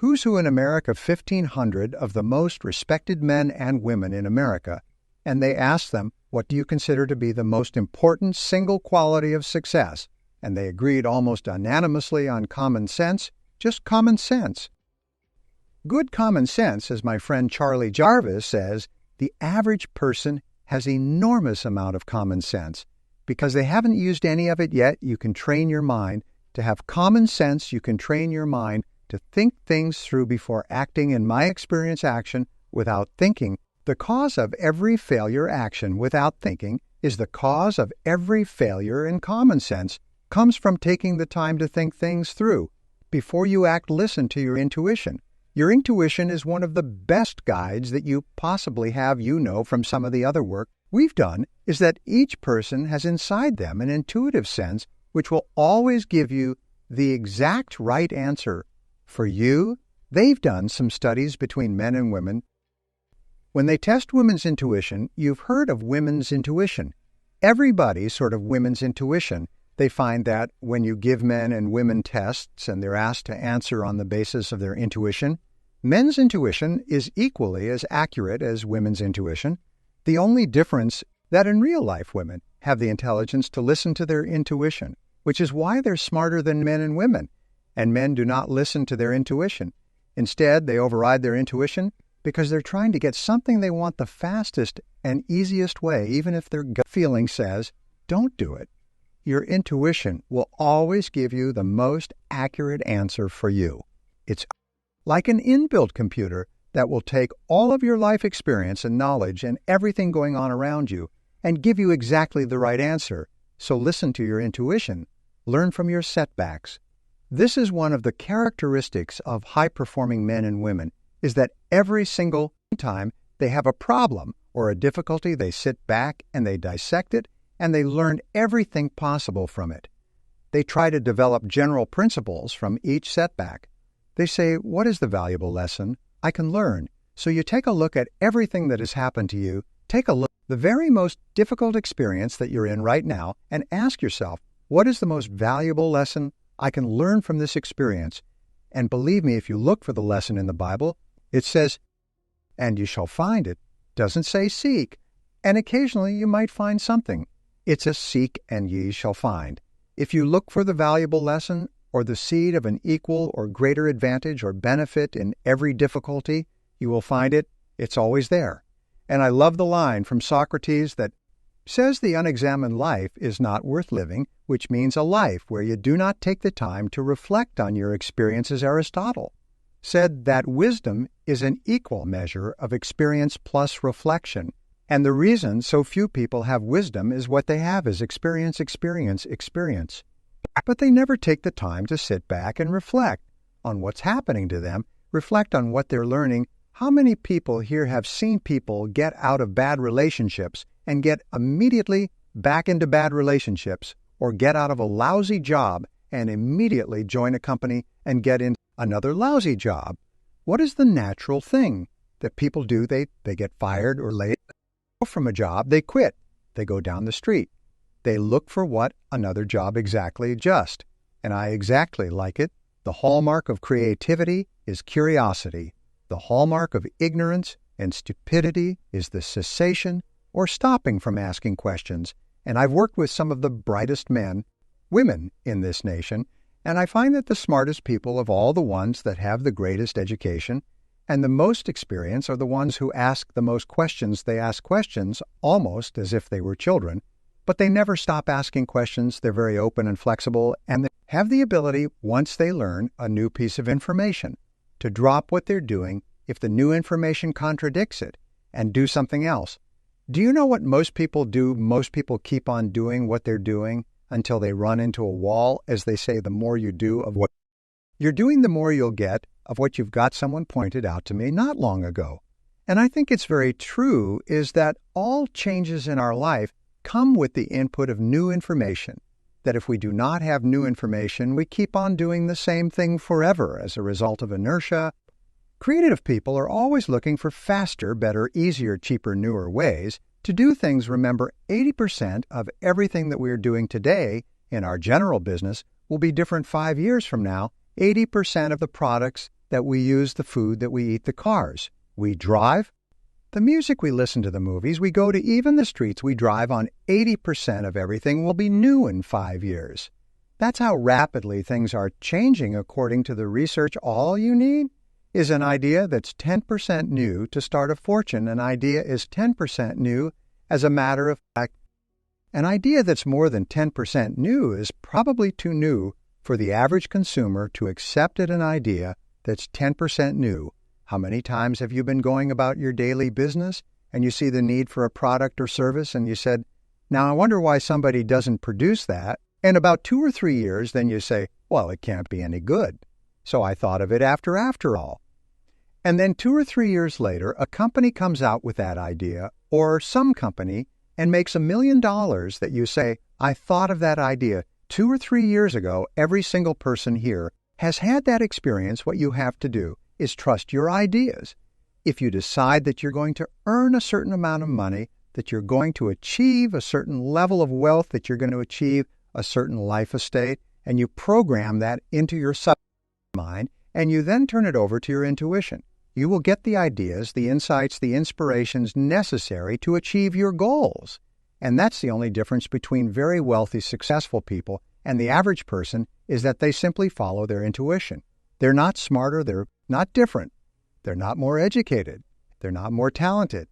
Who's Who in America 1,500 of the most respected men and women in America, and they asked them, what do you consider to be the most important single quality of success? And they agreed almost unanimously on common sense, just common sense. Good common sense, as my friend Charlie Jarvis says, the average person has enormous amount of common sense. Because they haven't used any of it yet, you can train your mind to have common sense. You can train your mind to think things through before acting. In my experience, action without thinking. The cause of every failure action without thinking is the cause of every failure in common sense comes from taking the time to think things through. Before you act, listen to your intuition. Your intuition is one of the best guides that you possibly have, from some of the other work we've done, is that each person has inside them an intuitive sense which will always give you the exact right answer for you. They've done some studies between men and women. When they test women's intuition, you've heard of women's intuition. Everybody's sort of women's intuition. They find that when you give men and women tests and they're asked to answer on the basis of their intuition, men's intuition is equally as accurate as women's intuition. The only difference that in real life women have the intelligence to listen to their intuition, which is why they're smarter than men and women. And men do not listen to their intuition. Instead, they override their intuition because they're trying to get something they want the fastest and easiest way, even if their gut feeling says, don't do it. Your intuition will always give you the most accurate answer for you. It's like an inbuilt computer that will take all of your life experience and knowledge and everything going on around you and give you exactly the right answer. So listen to your intuition. Learn from your setbacks. This is one of the characteristics of high-performing men and women, is that every single time they have a problem or a difficulty, they sit back and they dissect it, and they learn everything possible from it. They try to develop general principles from each setback. They say, what is the valuable lesson I can learn? So you take a look at everything that has happened to you. Take a look at the very most difficult experience that you're in right now and ask yourself, what is the most valuable lesson I can learn from this experience? And believe me, if you look for the lesson in the Bible, it says, and you shall find it. Doesn't say seek. And occasionally you might find something. It's a seek and ye shall find. If you look for the valuable lesson or the seed of an equal or greater advantage or benefit in every difficulty, you will find it. It's always there. And I love the line from Socrates that says the unexamined life is not worth living, which means a life where you do not take the time to reflect on your experiences. Aristotle said that wisdom is an equal measure of experience plus reflection. And the reason so few people have wisdom is what they have is experience. But they never take the time to sit back and reflect on what's happening to them, reflect on what they're learning. How many people here have seen people get out of bad relationships and get immediately back into bad relationships, or get out of a lousy job and immediately join a company and get in another lousy job? What is the natural thing that people do? They get fired or laid from a job, they quit, they go down the street. They look for what another job exactly just. And I exactly like it. The hallmark of creativity is curiosity. The hallmark of ignorance and stupidity is the cessation or stopping from asking questions. And I've worked with some of the brightest men, women in this nation, and I find that the smartest people of all the ones that have the greatest education and the most experience are the ones who ask the most questions. They ask questions almost as if they were children, but they never stop asking questions. They're very open and flexible, and they have the ability, once they learn a new piece of information, to drop what they're doing if the new information contradicts it and do something else. Do you know what most people do? Most people keep on doing what they're doing until they run into a wall. As they say, the more you do of what you're doing, the more you'll get of what you've got. Someone pointed out to me not long ago. And I think it's very true, is that all changes in our life come with the input of new information. That if we do not have new information, we keep on doing the same thing forever as a result of inertia. Creative people are always looking for faster, better, easier, cheaper, newer ways to do things. Remember, 80% of everything that we're doing today in our general business will be different 5 years from now. 80% of the products that we use the food, that we eat the cars. We drive the music, we listen to the movies, we go to even the streets we drive on. 80% of everything will be new in 5 years. That's how rapidly things are changing according to the research. All you need is an idea that's 10% new to start a fortune. An idea is 10% new as a matter of fact. An idea that's more than 10% new is probably too new for the average consumer to accept it. An idea that's 10% new. How many times have you been going about your daily business and you see the need for a product or service and you said, now I wonder why somebody doesn't produce that? And about 2 or 3 years, then you say, well, it can't be any good. So I thought of it after all. And then 2 or 3 years later, a company comes out with that idea, or some company, and makes $1 million that you say, I thought of that idea 2 or 3 years ago. Every single person here has had that experience. What you have to do is trust your ideas. If you decide that you're going to earn a certain amount of money, that you're going to achieve a certain level of wealth, that you're going to achieve a certain life estate, and you program that into your subconscious, and you then turn it over to your intuition, you will get the ideas, the insights, the inspirations necessary to achieve your goals. And that's the only difference between very wealthy, successful people and the average person, is that they simply follow their intuition. They're not smarter, they're not different, they're not more educated, they're not more talented.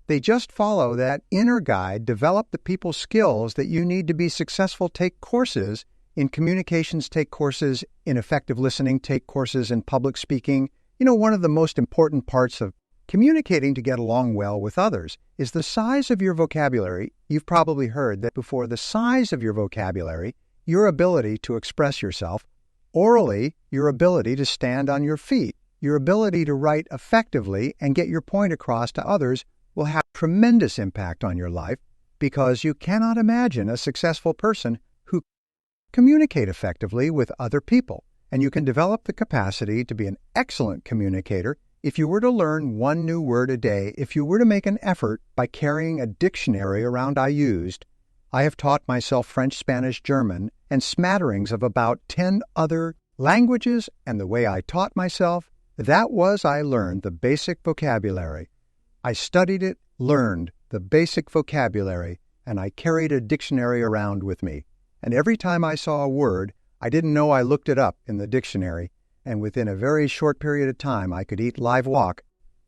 They just follow that inner guide, develop the people skills that you need to be successful, take courses in communications, take courses in effective listening, take courses in public speaking. You know, one of the most important parts of communicating to get along well with others is the size of your vocabulary. You've probably heard that before. The size of your vocabulary, your ability to express yourself orally, your ability to stand on your feet, your ability to write effectively and get your point across to others will have tremendous impact on your life, because you cannot imagine a successful person who communicate effectively with other people. And you can develop the capacity to be an excellent communicator if you were to learn one new word a day, if you were to make an effort by carrying a dictionary around. I have taught myself French, Spanish, German, and smatterings of about 10 other languages, and the way I taught myself, I learned the basic vocabulary. I studied it, learned the basic vocabulary, and I carried a dictionary around with me. And every time I saw a word I didn't know, I looked it up in the dictionary, and within a very short period of time I could eat, live, walk,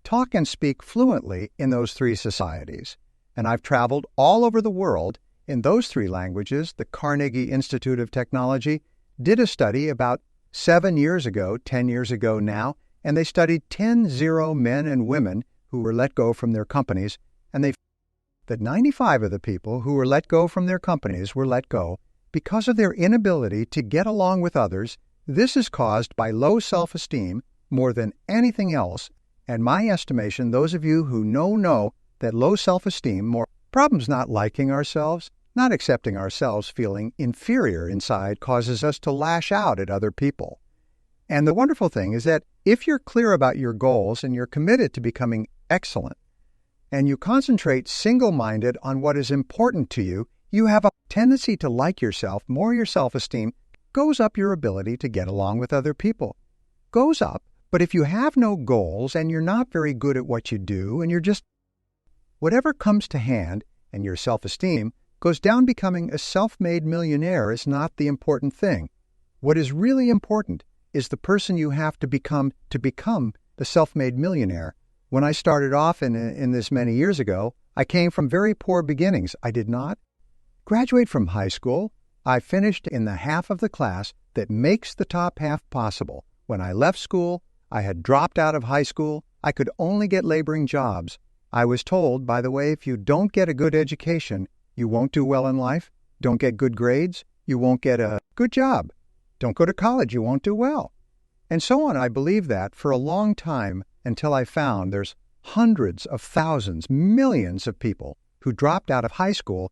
talk, and speak fluently in those 3 societies. And I've traveled all over the world in those 3 languages. The Carnegie Institute of Technology did a study about 7 years ago, 10 years ago now, and they studied 10 men and women who were let go from their companies, and they found that 95 of the people who were let go from their companies were let go because of their inability to get along with others. This is caused by low self-esteem more than anything else. And my estimation, those of you who know that low self-esteem, more problems not liking ourselves, not accepting ourselves, feeling inferior inside, causes us to lash out at other people. And the wonderful thing is that if you're clear about your goals and you're committed to becoming excellent, and you concentrate single-minded on what is important to you, you have a tendency to like yourself more. Your self-esteem goes up, your ability to get along with other people goes up. But if you have no goals and you're not very good at what you do, and you're just whatever comes to hand, and your self-esteem goes down, becoming a self-made millionaire is not the important thing. What is really important is the person you have to become the self-made millionaire. When I started off in this many years ago, I came from very poor beginnings. I did not graduate from high school. I finished in the half of the class that makes the top half possible. When I left school, I had dropped out of high school. I could only get laboring jobs. I was told, by the way, if you don't get a good education, you won't do well in life. Don't get good grades, you won't get a good job. Don't go to college, you won't do well. And so on. I believed that for a long time, until I found there's hundreds of thousands, millions of people who dropped out of high school,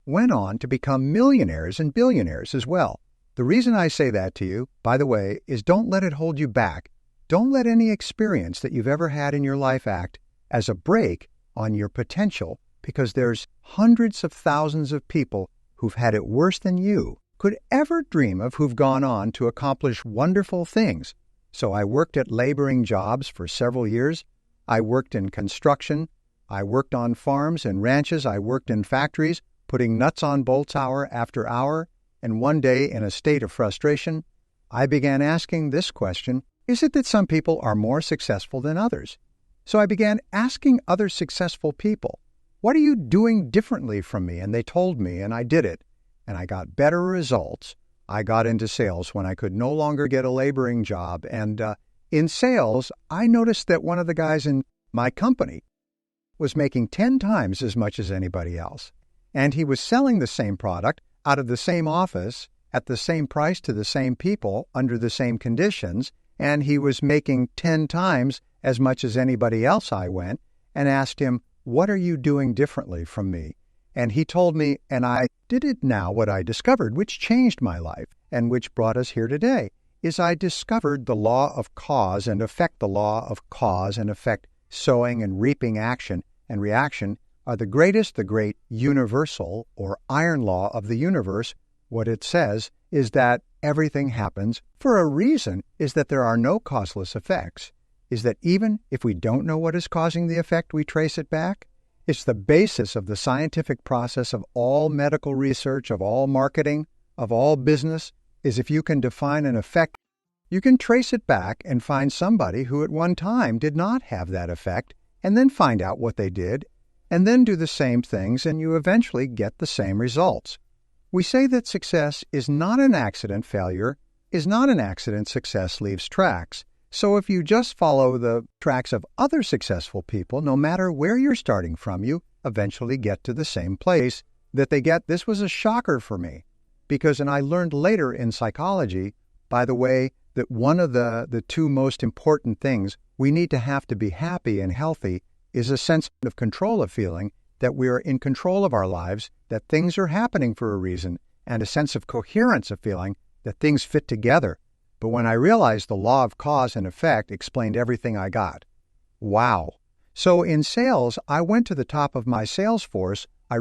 went on to become millionaires and billionaires as well. The reason I say that to you, by the way, is don't let it hold you back. Don't let any experience that you've ever had in your life act as a brake on your potential, because there's hundreds of thousands of people who've had it worse than you could ever dream of, who've gone on to accomplish wonderful things. So I worked at laboring jobs for several years. I worked in construction. I worked on farms and ranches. I worked in factories, putting nuts on bolts hour after hour. And one day, in a state of frustration, I began asking this question: is it that some people are more successful than others? So I began asking other successful people, what are you doing differently from me? And they told me, and I did it. And I got better results. I got into sales when I could no longer get a laboring job. And in sales, I noticed that one of the guys in my company was making 10 times as much as anybody else. And he was selling the same product out of the same office at the same price to the same people under the same conditions. And he was making 10 times as much as anybody else. I went and asked him, what are you doing differently from me? And he told me, and I did it now, what I discovered, which changed my life and which brought us here today, is I discovered the law of cause and effect. The law of cause and effect, sowing and reaping, action and reaction, are the great universal or iron law of the universe. What it says is that everything happens for a reason, is that there are no causeless effects, is that even if we don't know what is causing the effect, we trace it back. It's the basis of the scientific process of all medical research, of all marketing, of all business, is if you can define an effect, you can trace it back and find somebody who at one time did not have that effect, and then find out what they did, and then do the same things, and you eventually get the same results. We say that success is not an accident, failure is not an accident, success leaves tracks. So if you just follow the tracks of other successful people, no matter where you're starting from, you eventually get to the same place that they get. This was a shocker for me because, and I learned later in psychology, by the way, that one of the two most important things we need to have to be happy and healthy is a sense of control, of feeling that we are in control of our lives, that things are happening for a reason, and a sense of coherence, of feeling that things fit together. But when I realized the law of cause and effect explained everything I got. Wow. So in sales, I went to the top of my sales force. I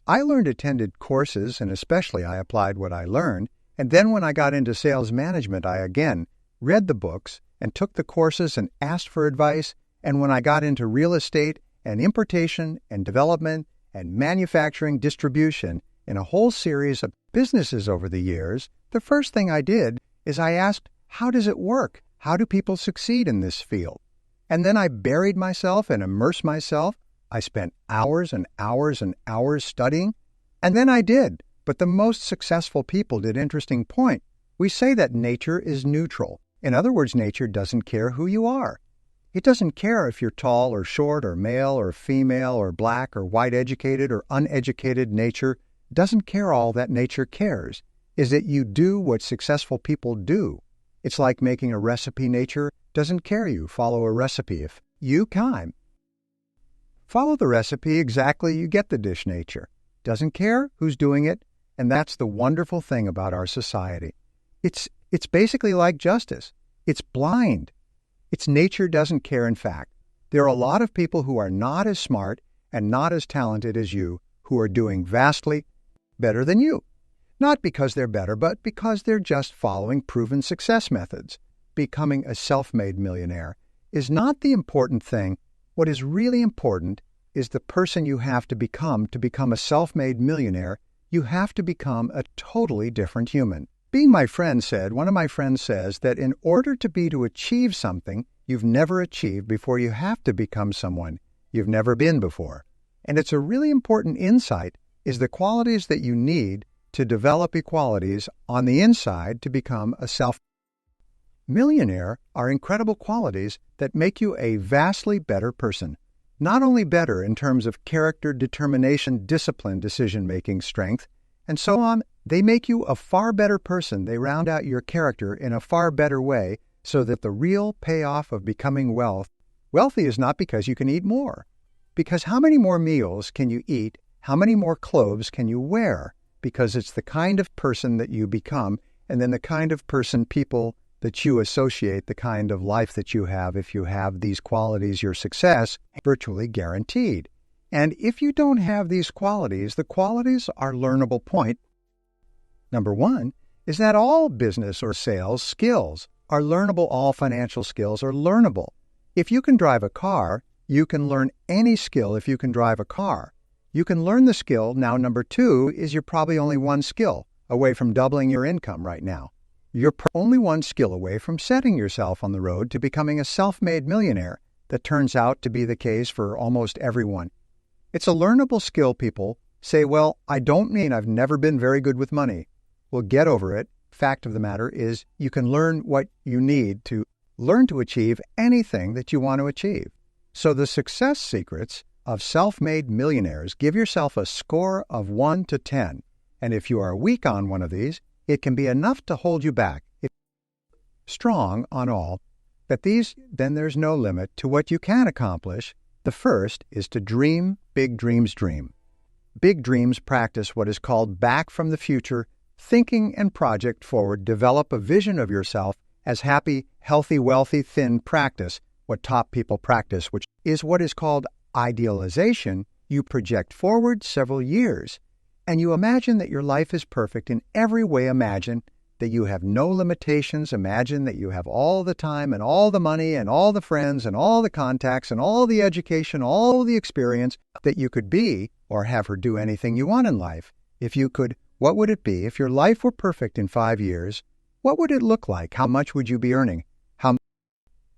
attended courses, and especially I applied what I learned. And then when I got into sales management, I again read the books and took the courses and asked for advice. And when I got into real estate and importation and development and manufacturing, distribution, in a whole series of businesses over the years, the first thing I did is I asked, how does it work? How do people succeed in this field? And then I buried myself and immersed myself. I spent hours and hours and hours studying. And then I did. But the most successful people did. Interesting point. We say that nature is neutral. In other words, nature doesn't care who you are. It doesn't care if you're tall or short or male or female or black or white, educated or uneducated. Nature doesn't care. All that nature cares is that you do what successful people do. It's like making a recipe. Nature doesn't care. You follow a recipe. If you can follow the recipe exactly, you get the dish. Nature doesn't care who's doing it. And that's the wonderful thing about our society. It's basically like justice. It's blind. It's nature doesn't care. In fact, there are a lot of people who are not as smart and not as talented as you who are doing vastly better than you. Not because they're better, but because they're just following proven success methods. Becoming a self-made millionaire is not the important thing. What is really important is the person you have to become a self-made millionaire. You have to become a totally different human. One of my friends says that in order to achieve something you've never achieved before, you have to become someone you've never been before. And it's a really important insight, is the qualities that you need to develop equalities on the inside to become a self-millionaire are incredible qualities that make you a vastly better person. Not only better in terms of character, determination, discipline, decision-making, strength, and so on, they make you a far better person. They round out your character in a far better way so that the real payoff of becoming wealthy is not because you can eat more. Because how many more meals can you eat? How many more clothes can you wear? Because it's the kind of person that you become, and then the kind of person people that you associate, the kind of life that you have. If you have these qualities, your success is virtually guaranteed. And if you don't have these qualities, the qualities are learnable. Point number one is that all business or sales skills are learnable. All financial skills are learnable. If you can drive a car, you can learn any skill if you can drive a car. You can learn the skill. Now, number 2 is you're probably only one skill away from doubling your income right now. You're only one skill away from setting yourself on the road to becoming a self-made millionaire. That turns out to be the case for almost everyone. It's a learnable skill. People say, well, I don't mean I've never been very good with money. Well, get over it. Fact of the matter is you can learn what you need to learn to achieve anything that you want to achieve. So the success secrets of self-made millionaires: give yourself a score of 1 to 10. And if you are weak on one of these, it can be enough to hold you back. If you're strong on all, then there's no limit to what you can accomplish. The first is to dream big dreams. Dream big dreams. Practice what is called back from the future thinking and project forward. Develop a vision of yourself as happy, healthy, wealthy, thin. Practice what top people practice, which is what is called idealization. You project forward several years, and you imagine that your life is perfect in every way. Imagine that you have no limitations. Imagine that you have all the time and all the money and all the friends and all the contacts and all the education, all the experience, that you could be or have her do anything you want in life. If you could, what would it be? If your life were perfect in 5 years, what would it look like? How much would you be earning? How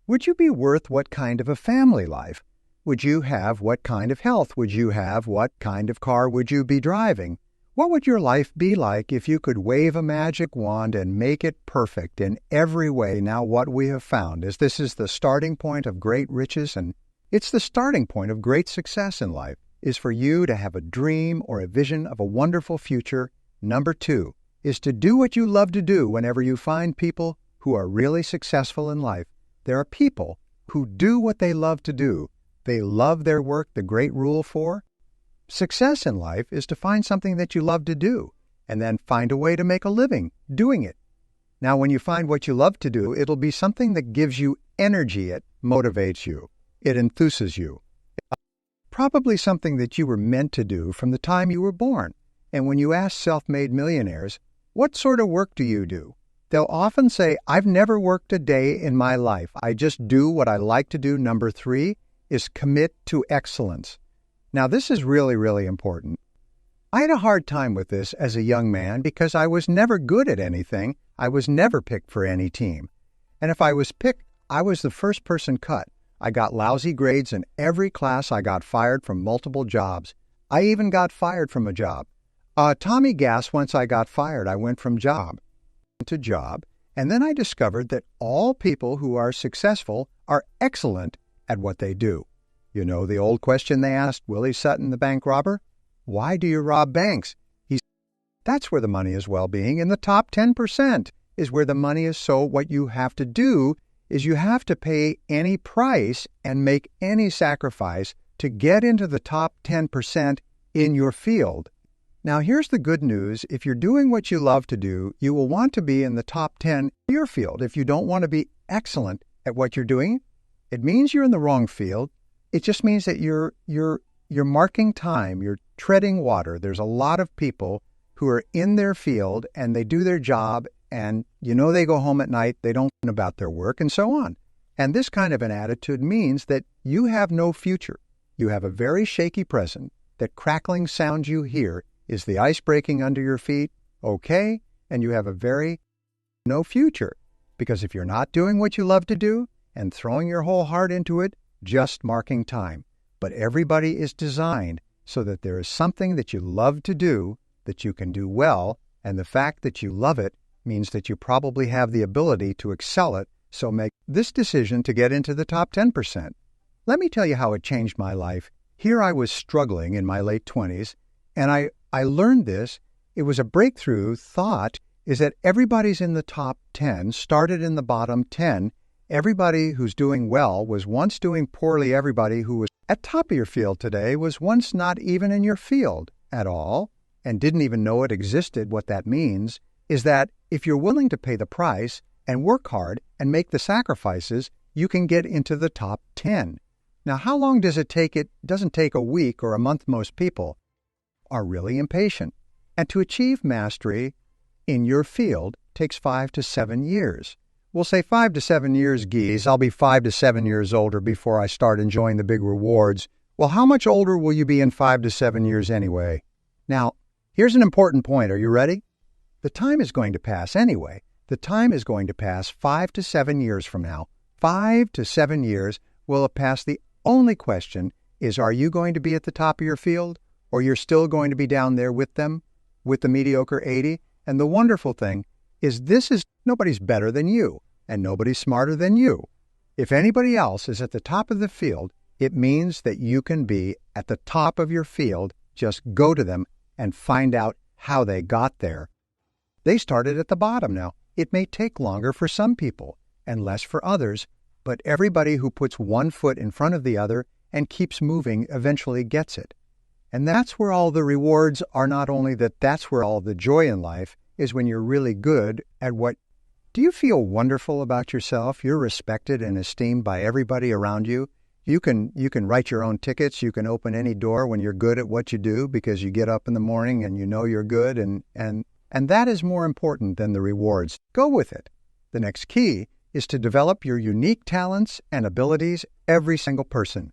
would you be worth? What kind of a family life would you have? What kind of health would you have? What kind of car would you be driving? What would your life be like if you could wave a magic wand and make it perfect in every way? Now, what we have found is this is the starting point of great riches, and it's the starting point of great success in life, is for you to have a dream or a vision of a wonderful future. Number 2 is to do what you love to do. Whenever you find people who are really successful in life, there are people who do what they love to do. They love their work. The great rule for success in life is to find something that you love to do and then find a way to make a living doing it. Now, when you find what you love to do, it'll be something that gives you energy. It motivates you. It enthuses you. Probably something that you were meant to do from the time you were born. And when you ask self-made millionaires, what sort of work do you do? They'll often say, I've never worked a day in my life. I just do what I like to do. Number 3 is commit to excellence. Now, this is really, really important. I had a hard time with this as a young man because I was never good at anything. I was never picked for any team. And if I was picked, I was the first person cut. I got lousy grades in every class. I got fired from multiple jobs. I even got fired from a job. Tommy Gas, once I got fired, I went from job to job, and then I discovered that all people who are successful are excellent at what they do. You know the old question they asked Willie Sutton, the bank robber? Why do you rob banks? That's where the money is. Well-being in the top 10% is where the money is. So what you have to do is you have to pay any price and make any sacrifice to get into the top 10% in your field. Now, here's the good news. If you're doing what you love to do, you will want to be in the top 10 in your field. If you don't want to be excellent at what you're doing, it means you're in the wrong field. It just means that you're marking time, you're treading water. There's a lot of people who are in their field and they do their job and they go home at night, they don't know about their work and so on. And this kind of an attitude means that you have no future. You have a very shaky present. That crackling sound you hear is the ice breaking under your feet, okay? And you have no future. Because if you're not doing what you love to do and throwing your whole heart into it, just marking time. But everybody is designed so that there is something that you love to do that you can do well, and the fact that you love it means that you probably have the ability to excel it, so make this decision to get into the top 10%. Let me tell you how it changed my life. Here I was struggling in my late 20s, and I learned this. It was a breakthrough thought, is that everybody's in the top 10, started in the bottom 10. Everybody who's doing well was once doing poorly. Everybody who was at top of your field today was once not even in your field at all and didn't even know it existed. What that means is that if you're willing to pay the price and work hard and make the sacrifices, you can get into the top 10. Now, how long does it take? It doesn't take a week or a month. Most people are really impatient. And to achieve mastery in your field takes 5 to 7 years. We'll say 5 to 7 years, geez. I'll be 5 to 7 years older before I start enjoying the big rewards. Well, how much older will you be in 5 to 7 years anyway? Now, here's an important point. Are you ready? The time is going to pass anyway. The time is going to pass 5 to 7 years from now. 5 to 7 years will have passed. The only question is, are you going to be at the top of your field, or you're still going to be down there with them, with the mediocre 80? And the wonderful thing is nobody's better than you, and nobody's smarter than you. If anybody else is at the top of the field, it means that you can be at the top of your field. Just go to them and find out how they got there. They started at the bottom now. It may take longer for some people and less for others, but everybody who puts one foot in front of the other and keeps moving eventually gets it. And that's where all the rewards are. Not only that's where all the joy in life is, when you're really good at what. Do you feel wonderful about yourself? You're respected and esteemed by everybody around you. You can write your own tickets. You can open any door when you're good at what you do, because you get up in the morning and you know you're good, and that is more important than the rewards. Go with it. The next key is to develop your unique talents and abilities. Every single person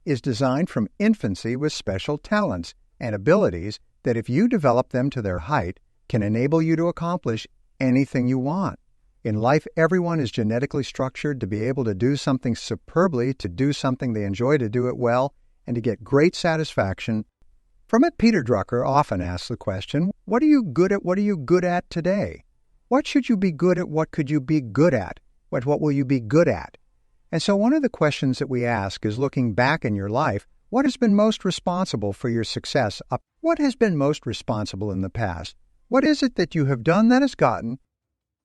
is designed from infancy with special talents and abilities that, if you develop them to their height, can enable you to accomplish anything you want. In life, everyone is genetically structured to be able to do something superbly, to do something they enjoy, to do it well, and to get great satisfaction from it. Peter Drucker often asks the question, what are you good at? What are you good at today? What should you be good at? What could you be good at? What will you be good at? And so one of the questions that we ask is, looking back in your life, what has been most responsible for your success? What has been most responsible in the past? What is it that you have done that has gotten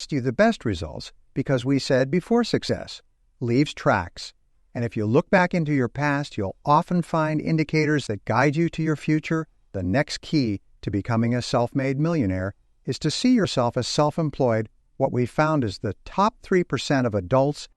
you the best results? Because we said before, success leaves tracks. And if you look back into your past, you'll often find indicators that guide you to your future. The next key to becoming a self-made millionaire is to see yourself as self-employed. What we found is the top 3% of adults,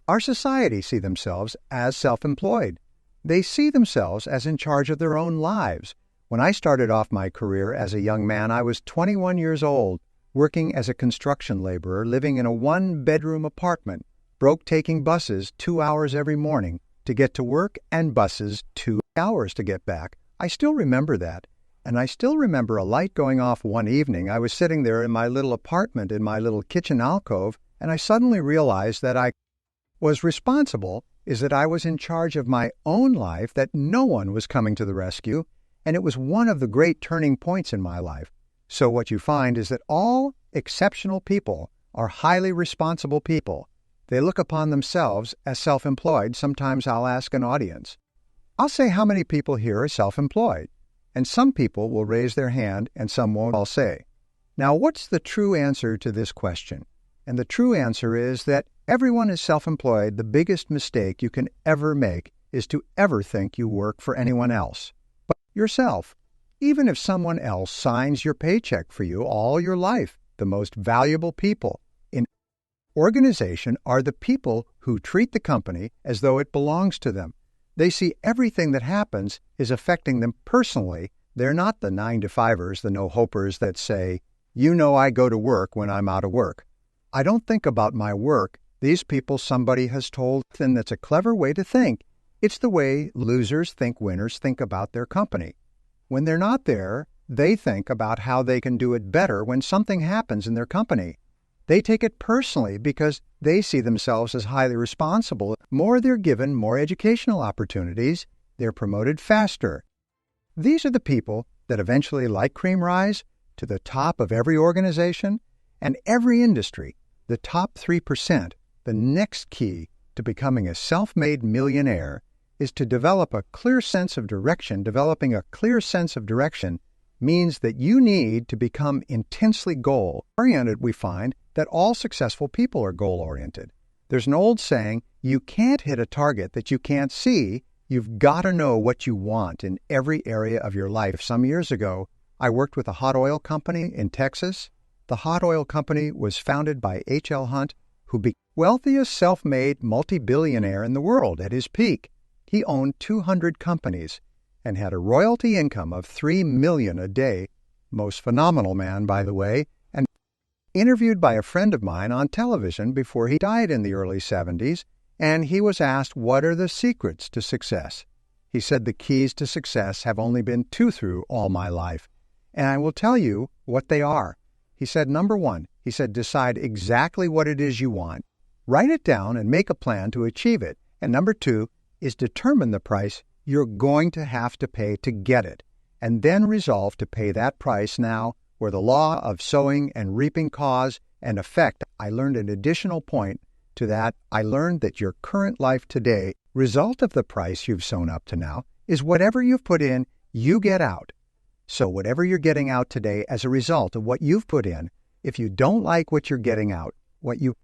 our society, see themselves as self-employed. They see themselves as in charge of their own lives. When I started off my career as a young man, I was 21 years old, working as a construction laborer, living in a one-bedroom apartment, broke, taking buses 2 hours every morning to get to work, and buses 2 hours to get back. I still remember that. And I still remember a light going off one evening. I was sitting there in my little apartment, in my little kitchen alcove, and I suddenly realized that I was responsible, is that I was in charge of my own life, that no one was coming to the rescue, and it was one of the great turning points in my life. So what you find is that all exceptional people are highly responsible people. They look upon themselves as self-employed. Sometimes I'll ask an audience, I'll say, how many people here are self-employed? And some people will raise their hand and some won't. I'll say, now what's the true answer to this question? And the true answer is that everyone is self-employed. The biggest mistake you can ever make is to ever think you work for anyone else but yourself. Even if someone else signs your paycheck for you all your life, the most valuable people in organization are the people who treat the company as though it belongs to them. They see everything that happens is affecting them personally. They're not the 9-to-5ers, the no-hopers that say, you know, I go to work when I'm out of work. I don't think about my work. These people, somebody has told them, that's a clever way to think. It's the way losers think winners think about their company. When they're not there, they think about how they can do it better when something happens in their company. They take it personally because they see themselves as highly responsible. More they're given, more educational opportunities, they're promoted faster. These are the people that eventually, like cream, rise to the top of every organization and every industry. The top 3%, the next key to becoming a self-made millionaire, is to develop a clear sense of direction. Developing a clear sense of direction means that you need to become intensely goal-oriented. We find that all successful people are goal-oriented. There's an old saying, you can't hit a target that you can't see. You've got to know what you want in every area of your life. Some years ago, I worked with a hot oil company in Texas. The hot oil company was founded by H.L. Hunt, who became the wealthiest self-made multi-billionaire in the world at his peak. He owned 200 companies and had a royalty income of $3 million a day. Most phenomenal man, by the way. And interviewed by a friend of mine on television before he died in the early 70s, and he was asked, what are the secrets to success? He said, the keys to success have only been two through all my life, and I will tell you what they are. He said, number one, he said, decide exactly what it is you want, write it down and make a plan to achieve it. And number two is determine the price you're going to have to pay to get it, and then resolve to pay that price now, where the law of sowing and reaping cause and effect. I learned an additional point to that. I learned that your current life today, result of the price you've sown up to now, is whatever you've put in, you get out. So whatever you're getting out today as a result of what you've put in, if you don't like what you're getting out, what you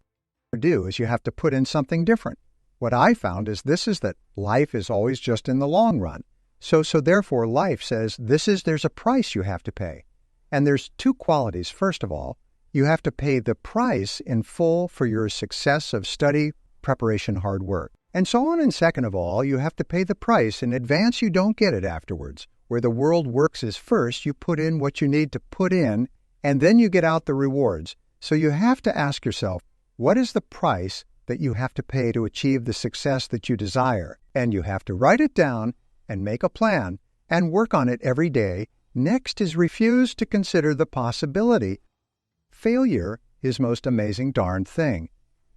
do is you have to put in something different. What I found is that life is always just in the long run. So therefore life says there's a price you have to pay. And there's two qualities. First of all, you have to pay the price in full for your success of study, preparation, hard work, and so on. And second of all, you have to pay the price in advance. You don't get it afterwards. Where the world works is first, you put in what you need to put in, and then you get out the rewards. So you have to ask yourself, what is the price that you have to pay to achieve the success that you desire? And you have to write it down and make a plan and work on it every day. Next is refuse to consider the possibility. Failure, his most amazing darn thing,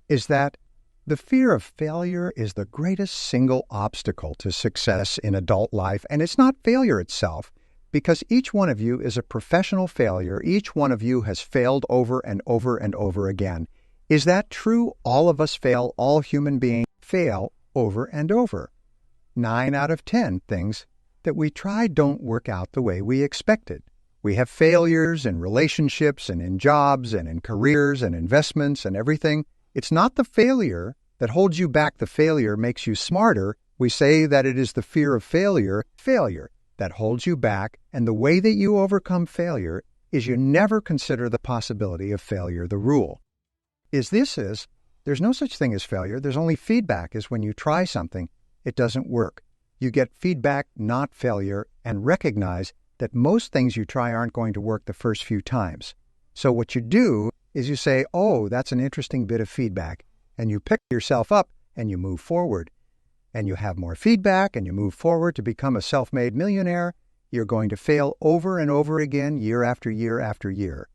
is that the fear of failure is the greatest single obstacle to success in adult life. And it's not failure itself, because each one of you is a professional failure. Each one of you has failed over and over and over again. Is that true? All of us fail. All human beings fail over and over. 9 out of 10 things that we try don't work out the way we expected. We have failures in relationships and in jobs and in careers and investments and everything. It's not the failure that holds you back. The failure makes you smarter. We say that it is the fear of failure that holds you back. And the way that you overcome failure is you never consider the possibility of failure. The rule is there's no such thing as failure. There's only feedback. Is when you try something, it doesn't work. You get feedback, not failure, and recognize that most things you try aren't going to work the first few times. So what you do is you say, oh, that's an interesting bit of feedback, and you pick yourself up and you move forward. And you have more feedback and you move forward to become a self-made millionaire. You're going to fail over and over again, year after year after year.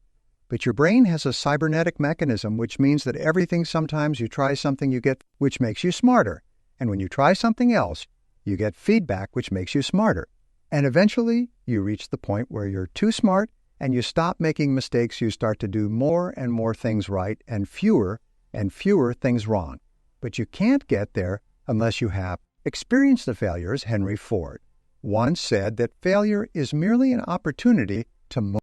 But your brain has a cybernetic mechanism, which means that everything, sometimes you try something you get, which makes you smarter. And when you try something else, you get feedback, which makes you smarter. And eventually, you reach the point where you're too smart and you stop making mistakes. You start to do more and more things right and fewer things wrong. But you can't get there unless you have experienced the failures. Henry Ford once said that failure is merely an opportunity to